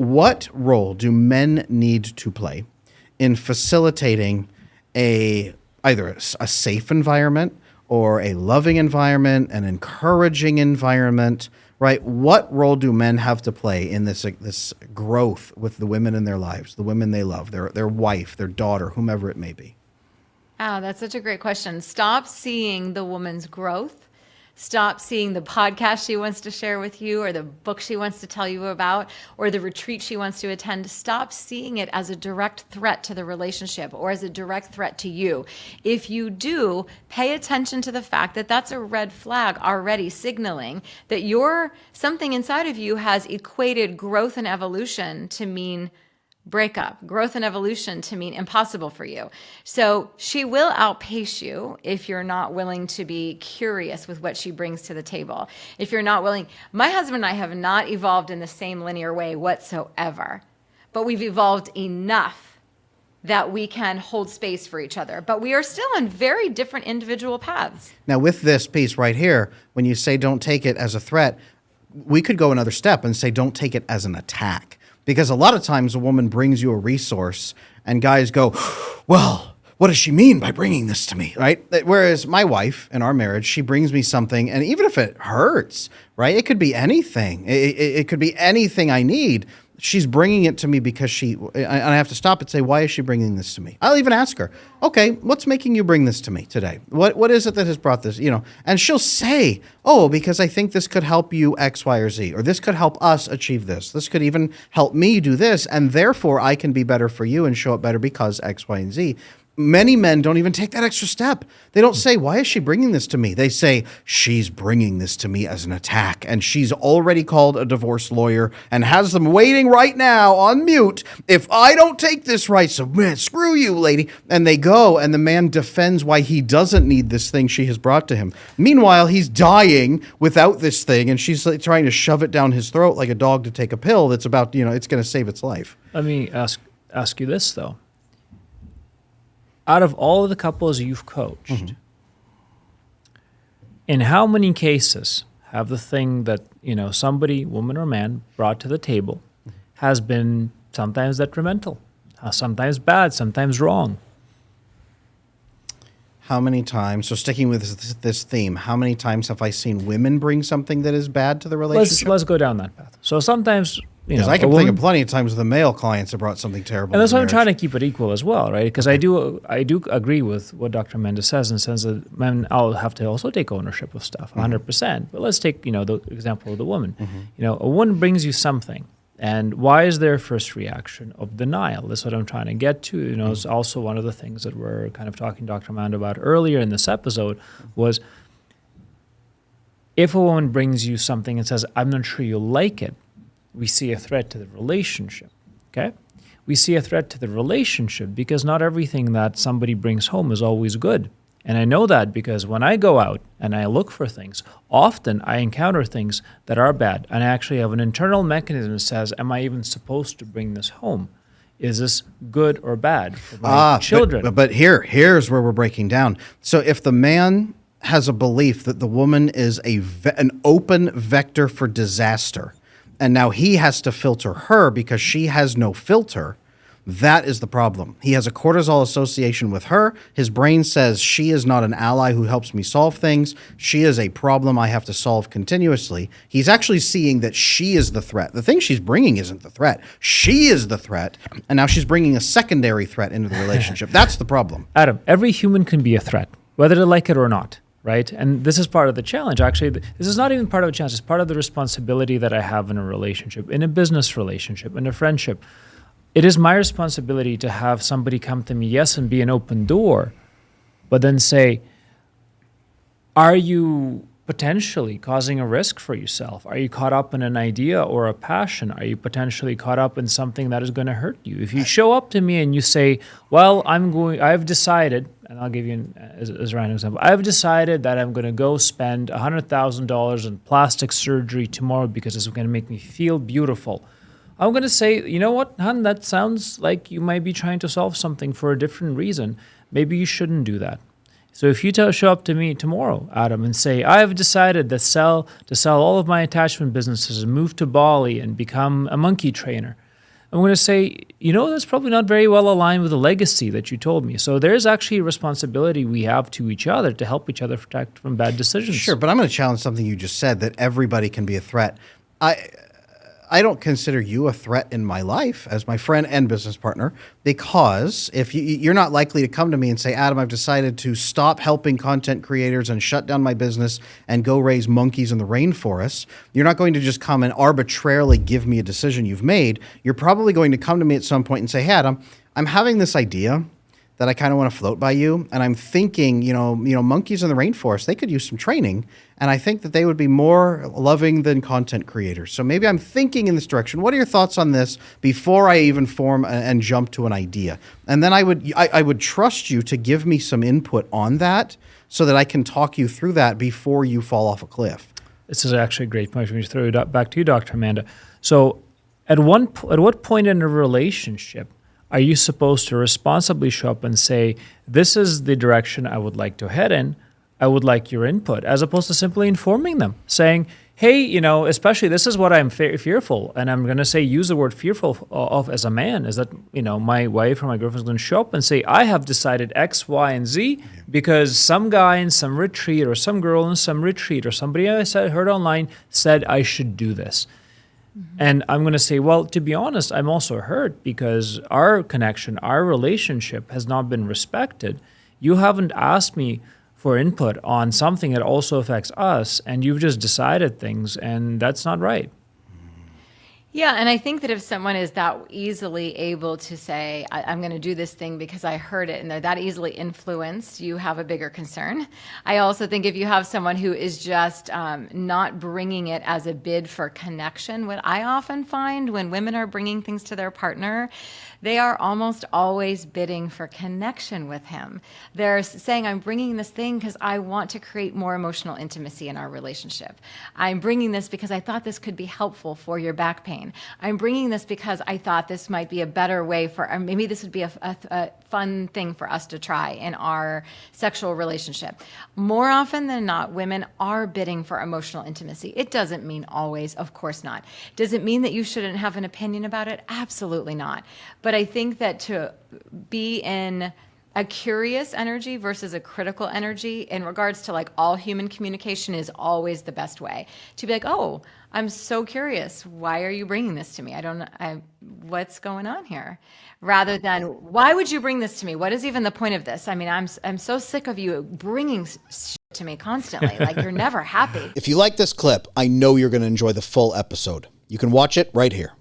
what role do men need to play in facilitating either a safe environment or a loving environment, an encouraging environment, right? What role do men have to play in this growth with the women in their lives, the women they love, their wife, their daughter, whomever it may be? Oh, that's such a great question. Stop seeing the woman's growth. Stop seeing the podcast she wants to share with you, or the book she wants to tell you about, or the retreat she wants to attend. Stop seeing it as a direct threat to the relationship or as a direct threat to you. If you do, pay attention to the fact that that's a red flag already signaling that something inside of you has equated growth and evolution to mean breakup, growth and evolution to mean impossible for you. So she will outpace you if you're not willing to be curious with what she brings to the table. If you're not willing, my husband and I have not evolved in the same linear way whatsoever, but we've evolved enough that we can hold space for each other. But we are still on very different individual paths. Now, with this piece right here, when you say don't take it as a threat, we could go another step and say don't take it as an attack. Because a lot of times a woman brings you a resource and guys go, well, what does she mean by bringing this to me, right? Whereas my wife in our marriage, she brings me something, and even if it hurts, right, it could be anything. It could be anything I need. She's bringing it to me because and I have to stop and say, why is she bringing this to me? I'll even ask her, okay, what's making you bring this to me today? What is it that has brought this, And she'll say, oh, because I think this could help you X, Y, or Z, or this could help us achieve this. This could even help me do this, and therefore I can be better for you and show up better because X, Y, and Z. Many men don't even take that extra step. They don't say, why is she bringing this to me? They say, she's bringing this to me as an attack, and she's already called a divorce lawyer and has them waiting right now on mute. If I don't take this right, so man, screw you, lady. And they go, and the man defends why he doesn't need this thing she has brought to him. Meanwhile, he's dying without this thing, and she's like trying to shove it down his throat like a dog to take a pill that's about, it's going to save its life. Let me ask you this, though. Out of all of the couples you've coached, in how many cases have the thing that, somebody, woman or man, brought to the table has been sometimes detrimental, sometimes bad, sometimes wrong? How many times, so sticking with this theme, how many times have I seen women bring something that is bad to the relationship? Let's go down that path. So sometimes, because I can think of plenty of times with the male clients that brought something terrible. And that's why I'm trying to keep it equal as well, right? Because I do agree with what Dr. Mendez says in the sense that men all have to also take ownership of stuff, 100%. But let's take, the example of the woman. A woman brings you something. And why is their first reaction of denial? That's what I'm trying to get to. It's also one of the things that we're kind of talking to Dr. Mando about earlier in this episode was if a woman brings you something and says, I'm not sure you'll like it, we see a threat to the relationship, okay? We see a threat to the relationship because not everything that somebody brings home is always good. And I know that because when I go out and I look for things, often I encounter things that are bad. And I actually have an internal mechanism that says, am I even supposed to bring this home? Is this good or bad for my children? But here's where we're breaking down. So if the man has a belief that the woman is an open vector for disaster, and now he has to filter her because she has no filter, that is the problem. He has a cortisol association with her. His brain says she is not an ally who helps me solve things. She is a problem I have to solve continuously. He's actually seeing that she is the threat. The thing she's bringing isn't the threat. She is the threat, and now she's bringing a secondary threat into the relationship. That's the problem. Adam, every human can be a threat, whether they like it or not. Right? And this is part of the challenge. Actually, this is not even part of the challenge. It's part of the responsibility that I have in a relationship, in a business relationship, in a friendship. It is my responsibility to have somebody come to me, yes, and be an open door, but then say, are you potentially causing a risk for yourself? Are you caught up in an idea or a passion? Are you potentially caught up in something that is going to hurt you? If you show up to me and you say, well, I've decided, and I'll give you as a random example, I've decided that I'm going to go spend $100,000 in plastic surgery tomorrow because it's going to make me feel beautiful. I'm going to say, you know what, hon, that sounds like you might be trying to solve something for a different reason. Maybe you shouldn't do that. So if you show up to me tomorrow, Adam, and say, I've decided to sell all of my attachment businesses and move to Bali and become a monkey trainer, I'm going to say, that's probably not very well aligned with the legacy that you told me. So there's actually a responsibility we have to each other to help each other protect from bad decisions. Sure, but I'm going to challenge something you just said, that everybody can be a threat. I don't consider you a threat in my life as my friend and business partner, because if you're not likely to come to me and say, Adam, I've decided to stop helping content creators and shut down my business and go raise monkeys in the rainforest. You're not going to just come and arbitrarily give me a decision you've made. You're probably going to come to me at some point and say, hey, Adam, I'm having this idea that I kind of want to float by you. And I'm thinking, monkeys in the rainforest, they could use some training. And I think that they would be more loving than content creators. So maybe I'm thinking in this direction. What are your thoughts on this before I even form and jump to an idea? And then I would trust you to give me some input on that so that I can talk you through that before you fall off a cliff. This is actually a great point. We throw it back to you, Dr. Amanda. So at what point in a relationship are you supposed to responsibly show up and say, this is the direction I would like to head in, I would like your input, as opposed to simply informing them, saying, hey, especially this is what I'm fearful, and I'm going to use the word fearful of as a man, is that, my wife or my girlfriend's going to show up and say, I have decided X, Y, and Z because some guy in some retreat or some girl in some retreat or somebody I heard online said I should do this. And I'm going to say, well, to be honest, I'm also hurt because our connection, our relationship has not been respected. You haven't asked me for input on something that also affects us, and you've just decided things, and that's not right. Yeah, and I think that if someone is that easily able to say, I'm going to do this thing because I heard it, and they're that easily influenced, you have a bigger concern. I also think if you have someone who is just not bringing it as a bid for connection, what I often find when women are bringing things to their partner, they are almost always bidding for connection with him. They're saying, I'm bringing this thing because I want to create more emotional intimacy in our relationship. I'm bringing this because I thought this could be helpful for your back pain. I'm bringing this because I thought this might be a better way for, or maybe this would be a fun thing for us to try in our sexual relationship. More often than not, women are bidding for emotional intimacy. It doesn't mean always, of course not. Does it mean that you shouldn't have an opinion about it? Absolutely not. But I think that to be in a curious energy versus a critical energy in regards to all human communication is always the best way. To be like, oh, I'm so curious. Why are you bringing this to me? What's going on here? Rather than, why would you bring this to me? What is even the point of this? I mean, I'm so sick of you bringing shit to me constantly. You're never happy. If you like this clip, I know you're going to enjoy the full episode. You can watch it right here.